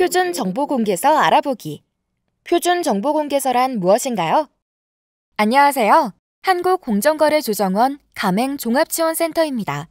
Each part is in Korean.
표준정보공개서 알아보기. 표준정보공개서란 무엇인가요? 안녕하세요. 한국공정거래조정원 가맹종합지원센터입니다.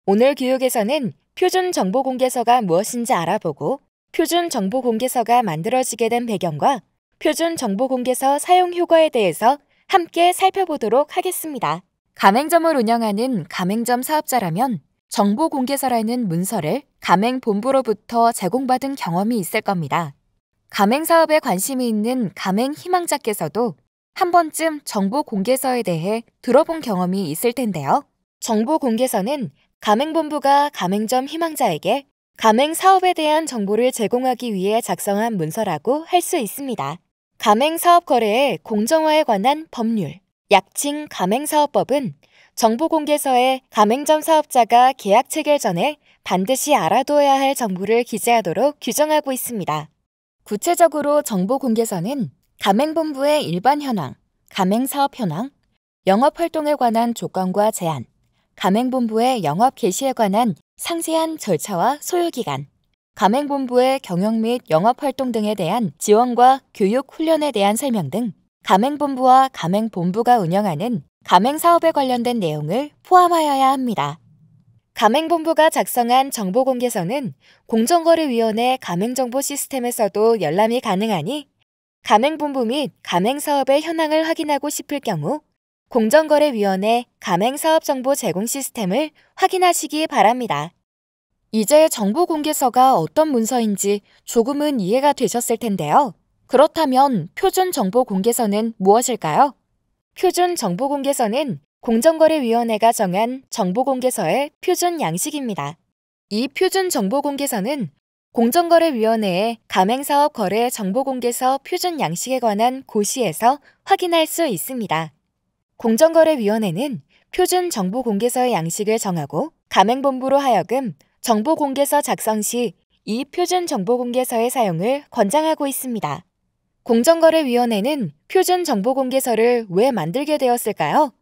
오늘 교육에서는 표준정보공개서가 무엇인지 알아보고 표준정보공개서가 만들어지게 된 배경과 표준정보공개서 사용 효과에 대해서 함께 살펴보도록 하겠습니다. 가맹점을 운영하는 가맹점 사업자라면 정보공개서라는 문서를 가맹본부로부터 제공받은 경험이 있을 겁니다. 가맹사업에 관심이 있는 가맹희망자께서도 한 번쯤 정보공개서에 대해 들어본 경험이 있을 텐데요. 정보공개서는 가맹본부가 가맹점 희망자에게 가맹사업에 대한 정보를 제공하기 위해 작성한 문서라고 할 수 있습니다. 가맹사업거래의 공정화에 관한 법률, 약칭 가맹사업법은 정보공개서에 가맹점 사업자가 계약 체결 전에 반드시 알아둬야 할 정보를 기재하도록 규정하고 있습니다. 구체적으로 정보공개서는 가맹본부의 일반 현황, 가맹사업 현황, 영업활동에 관한 조건과 제한, 가맹본부의 영업 개시에 관한 상세한 절차와 소요기간, 가맹본부의 경영 및 영업활동 등에 대한 지원과 교육 훈련에 대한 설명 등 가맹본부와 가맹본부가 운영하는 가맹사업에 관련된 내용을 포함하여야 합니다. 가맹본부가 작성한 정보공개서는 공정거래위원회 가맹정보 시스템에서도 열람이 가능하니 가맹본부 및 가맹사업의 현황을 확인하고 싶을 경우 공정거래위원회 가맹사업정보 제공 시스템을 확인하시기 바랍니다. 이제 정보공개서가 어떤 문서인지 조금은 이해가 되셨을 텐데요. 그렇다면 표준정보공개서는 무엇일까요? 표준정보공개서는 공정거래위원회가 정한 정보공개서의 표준 양식입니다. 이 표준정보공개서는 공정거래위원회의 가맹사업 거래 정보공개서 표준 양식에 관한 고시에서 확인할 수 있습니다. 공정거래위원회는 표준정보공개서의 양식을 정하고 가맹본부로 하여금 정보공개서 작성 시 이 표준정보공개서의 사용을 권장하고 있습니다. 공정거래위원회는 표준정보공개서를 왜 만들게 되었을까요?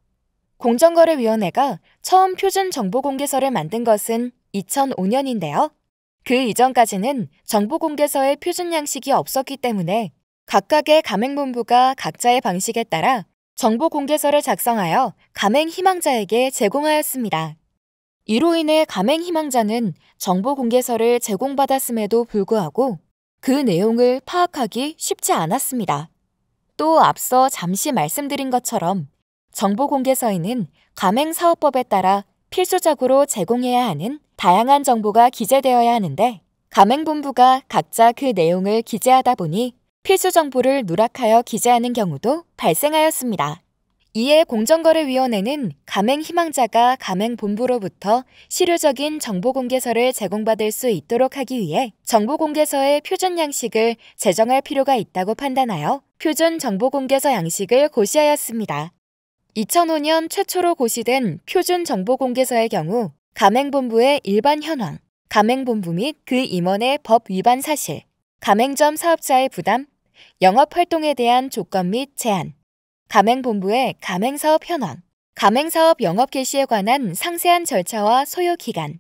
공정거래위원회가 처음 표준정보공개서를 만든 것은 2005년인데요. 그 이전까지는 정보공개서의 표준 양식이 없었기 때문에 각각의 가맹본부가 각자의 방식에 따라 정보공개서를 작성하여 가맹희망자에게 제공하였습니다. 이로 인해 가맹희망자는 정보공개서를 제공받았음에도 불구하고 그 내용을 파악하기 쉽지 않았습니다. 또 앞서 잠시 말씀드린 것처럼 정보공개서에는 가맹사업법에 따라 필수적으로 제공해야 하는 다양한 정보가 기재되어야 하는데 가맹본부가 각자 그 내용을 기재하다 보니 필수 정보를 누락하여 기재하는 경우도 발생하였습니다. 이에 공정거래위원회는 가맹희망자가 가맹본부로부터 실효적인 정보공개서를 제공받을 수 있도록 하기 위해 정보공개서의 표준 양식을 제정할 필요가 있다고 판단하여 표준 정보공개서 양식을 고시하였습니다. 2005년 최초로 고시된 표준 정보공개서의 경우 가맹본부의 일반 현황, 가맹본부 및 그 임원의 법 위반 사실, 가맹점 사업자의 부담, 영업활동에 대한 조건 및 제한, 가맹본부의 가맹사업 현황, 가맹사업 영업 개시에 관한 상세한 절차와 소요 기간,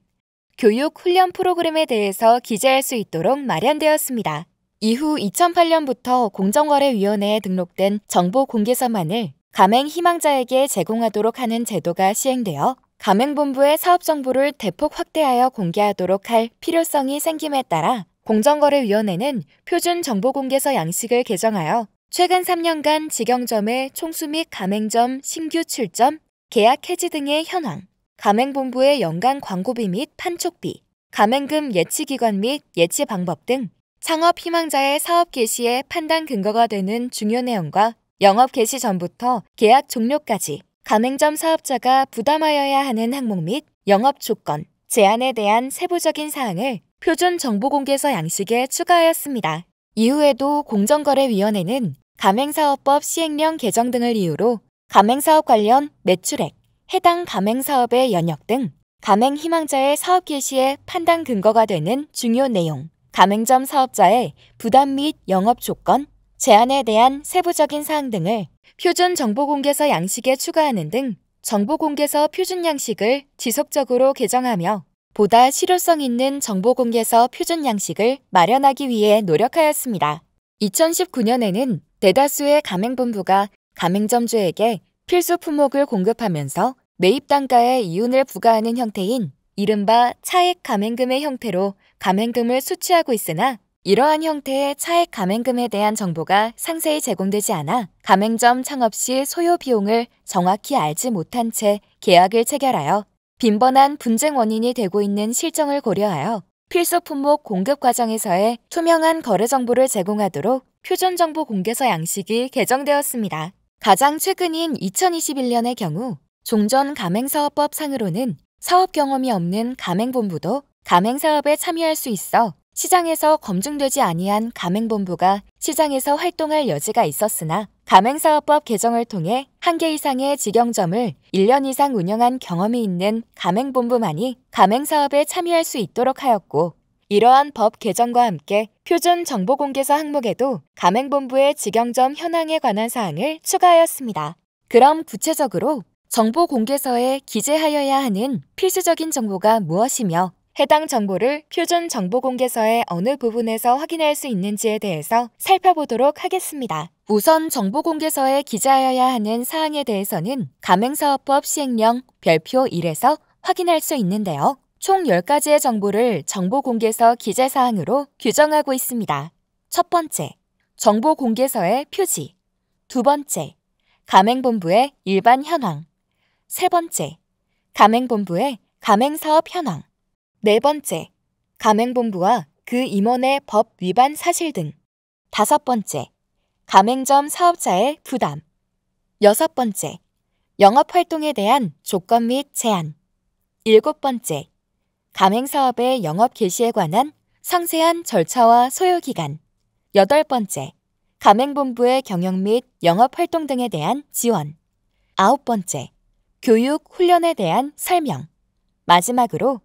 교육 훈련 프로그램에 대해서 기재할 수 있도록 마련되었습니다. 이후 2008년부터 공정거래위원회에 등록된 정보공개서만을 가맹희망자에게 제공하도록 하는 제도가 시행되어 가맹본부의 사업정보를 대폭 확대하여 공개하도록 할 필요성이 생김에 따라 공정거래위원회는 표준정보공개서 양식을 개정하여 최근 3년간 직영점의 총수 및 가맹점 신규 출점, 계약 해지 등의 현황, 가맹본부의 연간 광고비 및 판촉비, 가맹금 예치기관 및 예치 방법 등 창업 희망자의 사업 개시의 판단 근거가 되는 중요 내용과 영업 개시 전부터 계약 종료까지 가맹점 사업자가 부담하여야 하는 항목 및 영업 조건, 제한에 대한 세부적인 사항을 표준 정보공개서 양식에 추가하였습니다. 이후에도 공정거래위원회는 가맹사업법 시행령 개정 등을 이유로 가맹사업 관련 매출액, 해당 가맹사업의 연역 등 가맹희망자의 사업 개시의 판단 근거가 되는 중요 내용, 가맹점 사업자의 부담 및 영업 조건, 제한에 대한 세부적인 사항 등을 표준 정보공개서 양식에 추가하는 등 정보공개서 표준 양식을 지속적으로 개정하며 보다 실효성 있는 정보공개서 표준 양식을 마련하기 위해 노력하였습니다. 2019년에는 대다수의 가맹본부가 가맹점주에게 필수 품목을 공급하면서 매입 단가에 이윤을 부과하는 형태인 이른바 차액 가맹금의 형태로 가맹금을 수취하고 있으나 이러한 형태의 차액 가맹금에 대한 정보가 상세히 제공되지 않아 가맹점 창업 시 소요 비용을 정확히 알지 못한 채 계약을 체결하여 빈번한 분쟁 원인이 되고 있는 실정을 고려하여 필수 품목 공급 과정에서의 투명한 거래 정보를 제공하도록 표준정보공개서 양식이 개정되었습니다. 가장 최근인 2021년의 경우 종전가맹사업법 상으로는 사업 경험이 없는 가맹본부도 가맹사업에 참여할 수 있어 시장에서 검증되지 아니한 가맹본부가 시장에서 활동할 여지가 있었으나 가맹사업법 개정을 통해 1개 이상의 직영점을 1년 이상 운영한 경험이 있는 가맹본부만이 가맹사업에 참여할 수 있도록 하였고 이러한 법 개정과 함께 표준정보공개서 항목에도 가맹본부의 직영점 현황에 관한 사항을 추가하였습니다. 그럼 구체적으로 정보공개서에 기재하여야 하는 필수적인 정보가 무엇이며 해당 정보를 표준정보공개서의 어느 부분에서 확인할 수 있는지에 대해서 살펴보도록 하겠습니다. 우선 정보공개서에 기재하여야 하는 사항에 대해서는 가맹사업법 시행령 별표 1에서 확인할 수 있는데요. 총 10가지의 정보를 정보공개서 기재사항으로 규정하고 있습니다. 첫 번째, 정보공개서의 표지. 두 번째, 가맹본부의 일반 현황. 세 번째, 가맹본부의 가맹사업 현황. 네 번째, 가맹본부와 그 임원의 법 위반 사실 등. 다섯 번째, 가맹점 사업자의 부담. 여섯 번째, 영업활동에 대한 조건 및 제한. 일곱 번째, 가맹사업의 영업 개시에 관한 상세한 절차와 소요기간. 여덟 번째, 가맹본부의 경영 및 영업활동 등에 대한 지원. 아홉 번째, 교육, 훈련에 대한 설명. 마지막으로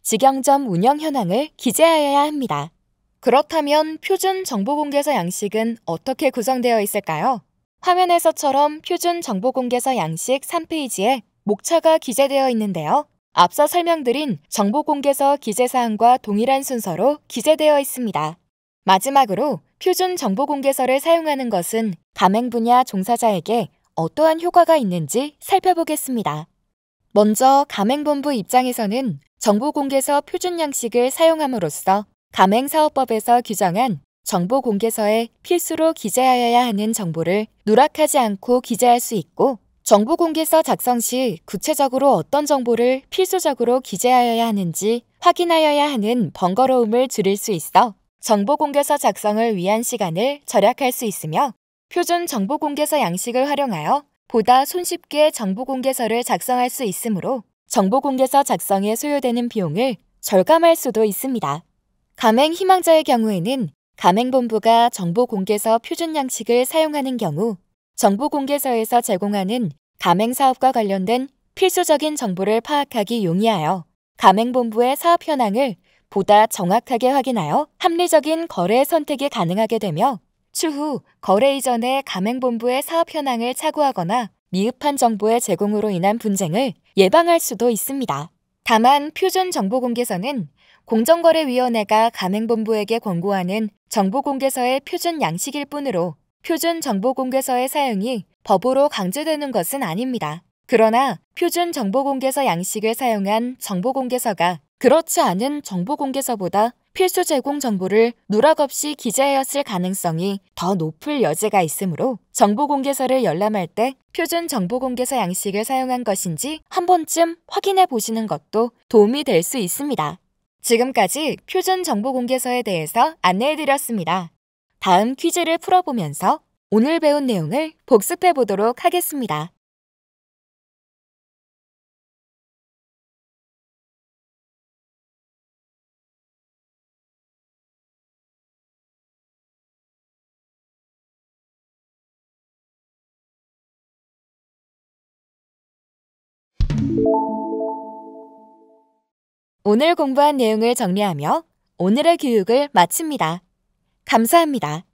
직영점 운영 현황을 기재하여야 합니다. 그렇다면 표준정보공개서 양식은 어떻게 구성되어 있을까요? 화면에서처럼 표준정보공개서 양식 3페이지에 목차가 기재되어 있는데요. 앞서 설명드린 정보공개서 기재사항과 동일한 순서로 기재되어 있습니다. 마지막으로 표준정보공개서를 사용하는 것은 가맹 분야 종사자에게 어떠한 효과가 있는지 살펴보겠습니다. 먼저 가맹본부 입장에서는 정보공개서 표준 양식을 사용함으로써 가맹사업법에서 규정한 정보공개서에 필수로 기재하여야 하는 정보를 누락하지 않고 기재할 수 있고 정보공개서 작성 시 구체적으로 어떤 정보를 필수적으로 기재하여야 하는지 확인하여야 하는 번거로움을 줄일 수 있어 정보공개서 작성을 위한 시간을 절약할 수 있으며 표준 정보공개서 양식을 활용하여 보다 손쉽게 정보공개서를 작성할 수 있으므로 정보공개서 작성에 소요되는 비용을 절감할 수도 있습니다. 가맹 희망자의 경우에는 가맹본부가 정보공개서 표준 양식을 사용하는 경우 정보공개서에서 제공하는 가맹사업과 관련된 필수적인 정보를 파악하기 용이하여 가맹본부의 사업 현황을 보다 정확하게 확인하여 합리적인 거래 선택이 가능하게 되며 추후 거래 이전에 가맹본부의 사업 현황을 착오하거나 미흡한 정보의 제공으로 인한 분쟁을 예방할 수도 있습니다. 다만 표준정보공개서는 공정거래위원회가 가맹본부에게 권고하는 정보공개서의 표준 양식일 뿐으로 표준정보공개서의 사용이 법으로 강제되는 것은 아닙니다. 그러나 표준정보공개서 양식을 사용한 정보공개서가 그렇지 않은 정보공개서보다 필수 제공 정보를 누락 없이 기재하였을 가능성이 더 높을 여지가 있으므로 정보공개서를 열람할 때 표준정보공개서 양식을 사용한 것인지 한 번쯤 확인해 보시는 것도 도움이 될 수 있습니다. 지금까지 표준정보공개서에 대해서 안내해 드렸습니다. 다음 퀴즈를 풀어보면서 오늘 배운 내용을 복습해 보도록 하겠습니다. 오늘 공부한 내용을 정리하며 오늘의 교육을 마칩니다. 감사합니다.